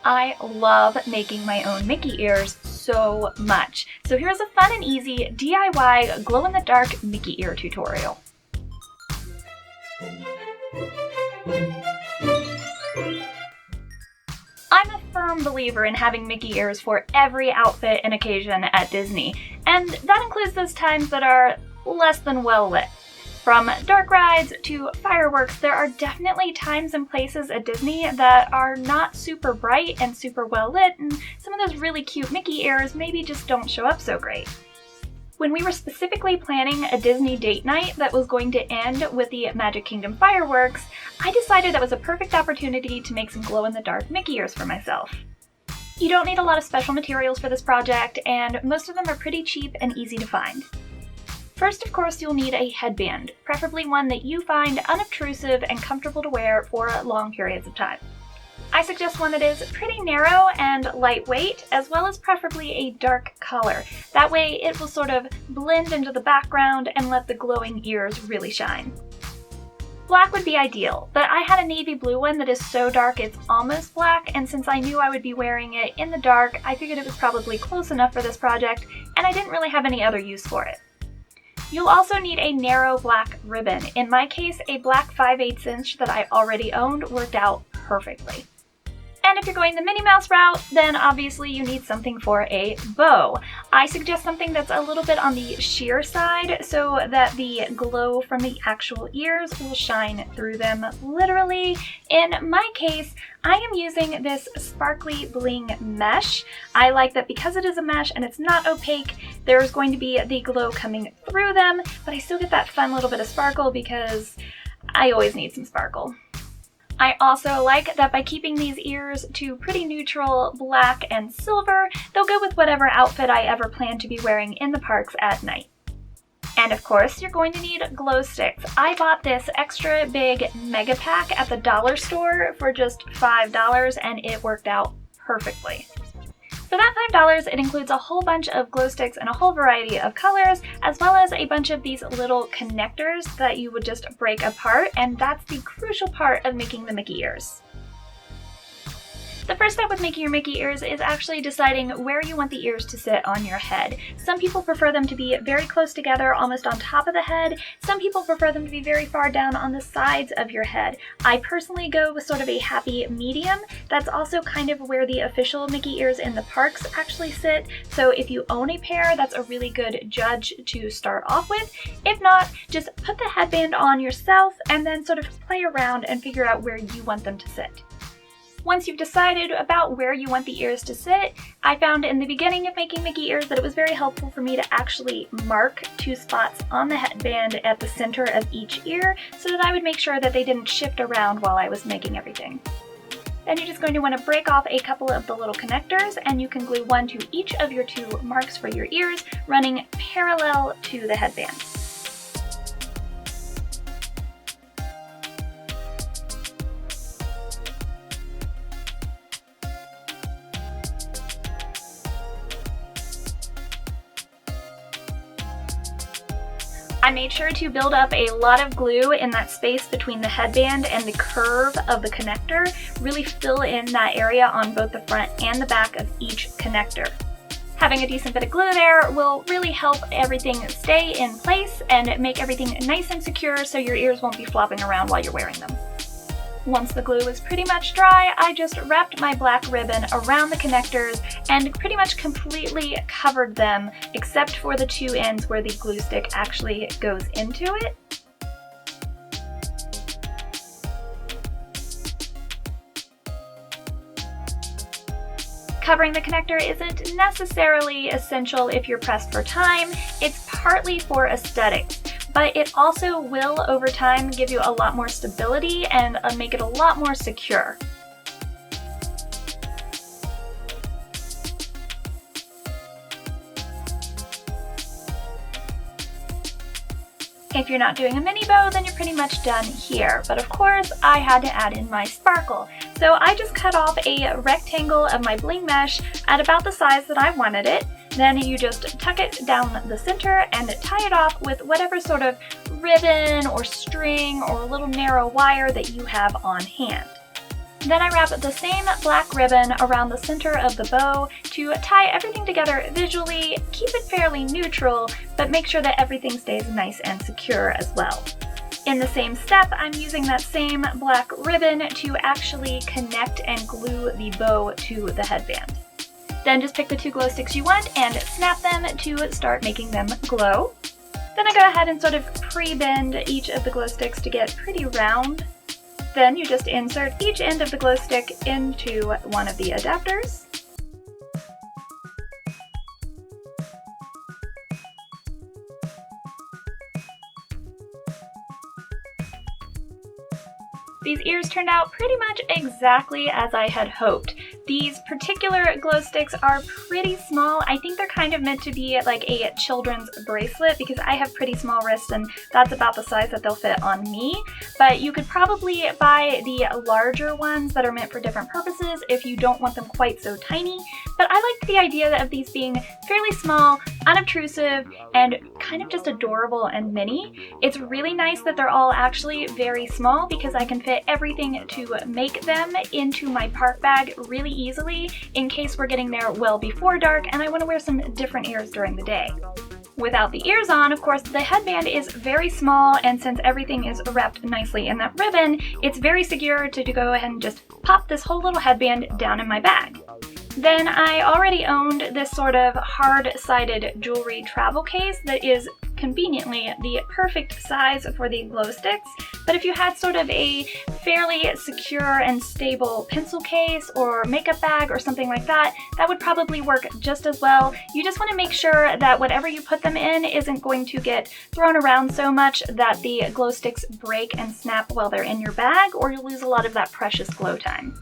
I love making my own Mickey ears so much. So here's a fun and easy DIY glow-in-the-dark Mickey ear tutorial. I'm a firm believer in having Mickey ears for every outfit and occasion at Disney, and that includes those times that are less than well lit. From dark rides to fireworks, there are definitely times and places at Disney that are not super bright and super well lit, and some of those really cute Mickey ears maybe just don't show up so great. When we were specifically planning a Disney date night that was going to end with the Magic Kingdom fireworks, I decided that was a perfect opportunity to make some glow-in-the-dark Mickey ears for myself. You don't need a lot of special materials for this project, and most of them are pretty cheap and easy to find. First, of course, you'll need a headband, preferably one that you find unobtrusive and comfortable to wear for long periods of time. I suggest one that is pretty narrow and lightweight, as well as preferably a dark color. That way it will sort of blend into the background and let the glowing ears really shine. Black would be ideal, but I had a navy blue one that is so dark it's almost black, and since I knew I would be wearing it in the dark, I figured it was probably close enough for this project, and I didn't really have any other use for it. You'll also need a narrow black ribbon. In my case, a black 5/8 inch that I already owned worked out perfectly. And if you're going the Minnie Mouse route, then obviously you need something for a bow. I suggest something that's a little bit on the sheer side so that the glow from the actual ears will shine through them literally. In my case, I am using this sparkly bling mesh. I like that because it is a mesh and it's not opaque, there's going to be the glow coming through them, but I still get that fun little bit of sparkle because I always need some sparkle. I also like that by keeping these ears to pretty neutral black and silver, they'll go with whatever outfit I ever plan to be wearing in the parks at night. And of course, you're going to need glow sticks. I bought this extra big mega pack at the dollar store for just $5, and it worked out perfectly. For that $5, it includes a whole bunch of glow sticks in a whole variety of colors, as well as a bunch of these little connectors that you would just break apart, and that's the crucial part of making the Mickey ears. The first step with making your Mickey ears is actually deciding where you want the ears to sit on your head. Some people prefer them to be very close together, almost on top of the head. Some people prefer them to be very far down on the sides of your head. I personally go with sort of a happy medium. That's also kind of where the official Mickey ears in the parks actually sit. So if you own a pair, that's a really good judge to start off with. If not, just put the headband on yourself and then sort of play around and figure out where you want them to sit. Once you've decided about where you want the ears to sit, I found in the beginning of making Mickey ears that it was very helpful for me to actually mark 2 spots on the headband at the center of each ear so that I would make sure that they didn't shift around while I was making everything. Then you're just going to want to break off a couple of the little connectors, and you can glue one to each of your 2 marks for your ears, running parallel to the headband. I made sure to build up a lot of glue in that space between the headband and the curve of the connector, really fill in that area on both the front and the back of each connector. Having a decent bit of glue there will really help everything stay in place and make everything nice and secure so your ears won't be flopping around while you're wearing them. Once the glue was pretty much dry, I just wrapped my black ribbon around the connectors and pretty much completely covered them, except for the 2 ends where the glue stick actually goes into it. Covering the connector isn't necessarily essential if you're pressed for time. It's partly for aesthetics. But it also will, over time, give you a lot more stability and make it a lot more secure. If you're not doing a mini bow, then you're pretty much done here. But of course, I had to add in my sparkle. So I just cut off a rectangle of my bling mesh at about the size that I wanted it. Then you just tuck it down the center and tie it off with whatever sort of ribbon or string or little narrow wire that you have on hand. Then I wrap the same black ribbon around the center of the bow to tie everything together visually, keep it fairly neutral, but make sure that everything stays nice and secure as well. In the same step, I'm using that same black ribbon to actually connect and glue the bow to the headband. Then just pick the 2 glow sticks you want and snap them to start making them glow. Then I go ahead and sort of pre-bend each of the glow sticks to get pretty round. Then you just insert each end of the glow stick into one of the adapters. These ears turned out pretty much exactly as I had hoped. These particular glow sticks are pretty small. I think they're kind of meant to be like a children's bracelet because I have pretty small wrists and that's about the size that they'll fit on me. But you could probably buy the larger ones that are meant for different purposes if you don't want them quite so tiny. But I like the idea of these being fairly small, unobtrusive, and kind of just adorable and mini. It's really nice that they're all actually very small because I can fit everything to make them into my park bag really easily in case we're getting there well before dark and I want to wear some different ears during the day. Without the ears on, of course, the headband is very small, and since everything is wrapped nicely in that ribbon, it's very secure to go ahead and just pop this whole little headband down in my bag. Then I already owned this sort of hard-sided jewelry travel case that is conveniently the perfect size for the glow sticks, but if you had sort of a fairly secure and stable pencil case or makeup bag or something like that, that would probably work just as well. You just want to make sure that whatever you put them in isn't going to get thrown around so much that the glow sticks break and snap while they're in your bag, or you'll lose a lot of that precious glow time.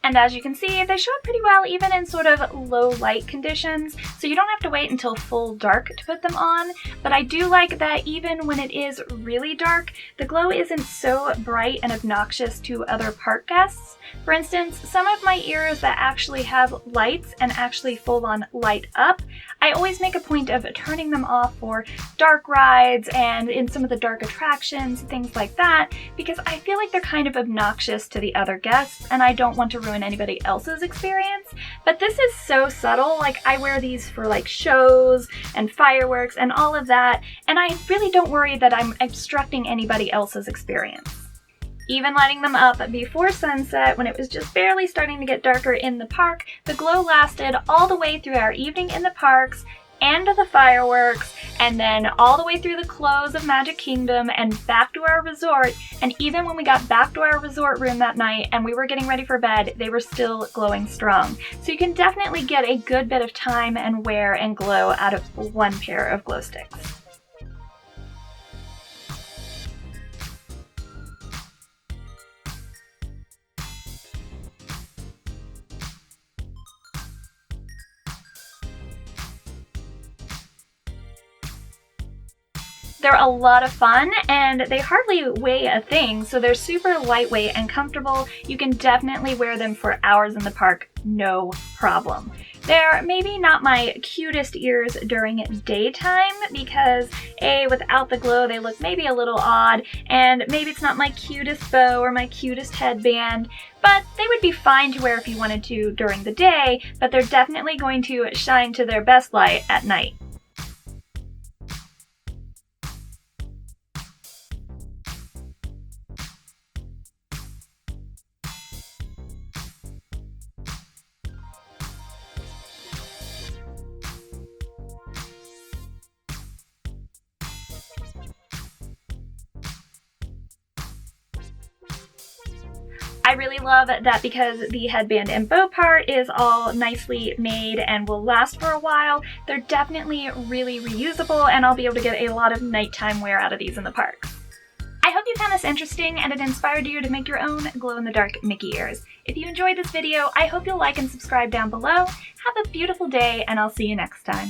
And as you can see, they show up pretty well even in sort of low light conditions, so you don't have to wait until full dark to put them on, but I do like that even when it is really dark, the glow isn't so bright and obnoxious to other park guests. For instance, some of my ears that actually have lights and actually full-on light up, I always make a point of turning them off for dark rides and in some of the dark attractions, things like that, because I feel like they're kind of obnoxious to the other guests and I don't want to ruin anybody else's experience. But this is so subtle, like I wear these for like shows and fireworks and all of that, and I really don't worry that I'm obstructing anybody else's experience. Even lighting them up before sunset when it was just barely starting to get darker in the park, the glow lasted all the way through our evening in the parks and the fireworks, and then all the way through the close of Magic Kingdom and back to our resort. And even when we got back to our resort room that night and we were getting ready for bed, they were still glowing strong. So you can definitely get a good bit of time and wear and glow out of one pair of glow sticks. They're a lot of fun and they hardly weigh a thing, so they're super lightweight and comfortable. You can definitely wear them for hours in the park, no problem. They're maybe not my cutest ears during daytime because A, without the glow they look maybe a little odd, and maybe it's not my cutest bow or my cutest headband, but they would be fine to wear if you wanted to during the day, but they're definitely going to shine to their best light at night. I really love that because the headband and bow part is all nicely made and will last for a while, they're definitely really reusable and I'll be able to get a lot of nighttime wear out of these in the park. I hope you found this interesting and it inspired you to make your own glow-in-the-dark Mickey ears. If you enjoyed this video, I hope you'll like and subscribe down below. Have a beautiful day and I'll see you next time.